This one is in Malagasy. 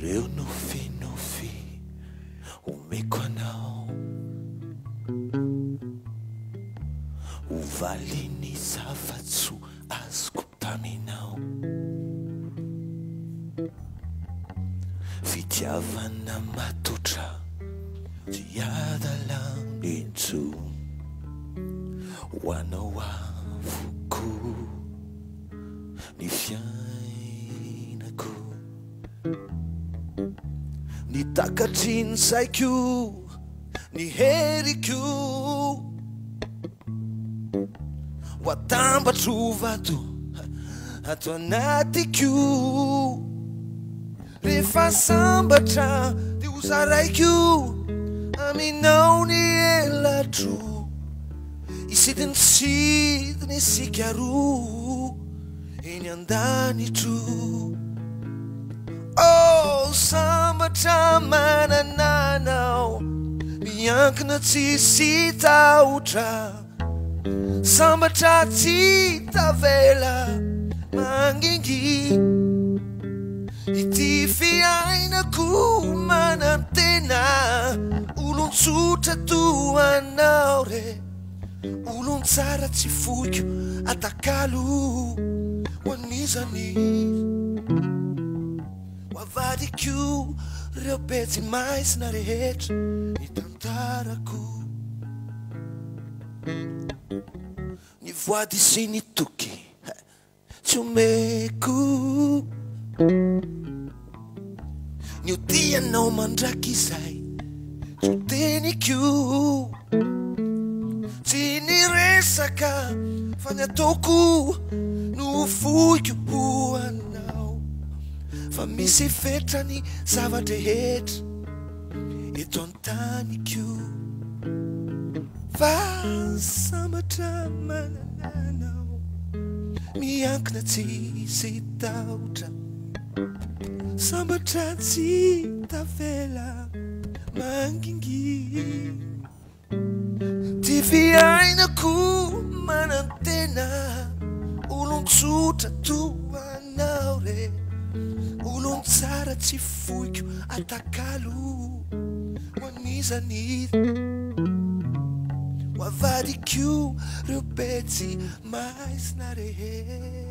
Ireo nofinofi omeko anao ovaliny zavatso azoko taminao fitiavana matotra tiadalanitso hoanao avoko ny fiainako ny takatriny saiko ny heriko watambatro vato ato anatiko rehefa sambatra de hozaraiko aminao ny elatro isidiny isika roa eny andanitro oh sambatra manananao miankina tsisy tahotra sambatra tsy tavela mangingy ity fiainako manantena olon-tsotra toanao re olon-tsara tsy foiko atakalo hoan'izany hoavadiko reo petsy maisina rehetra ny tantarako ny voady sy ny toky tsy omeko ny odianao mandraky izay tsy hoteniko tsy ny resaka fa ny ataoko no foiko hoanao fa misy fetrany zavadrehetra eto antaniko fa sambatra manananao miankina tsisy tahotra sambatra tsy tavela mangingy ty fiainako manantena olon-tsotra toanao re olon-tsara tsy foiko atakalo hoan'izany hoavadiko reo petsy maisina rehetra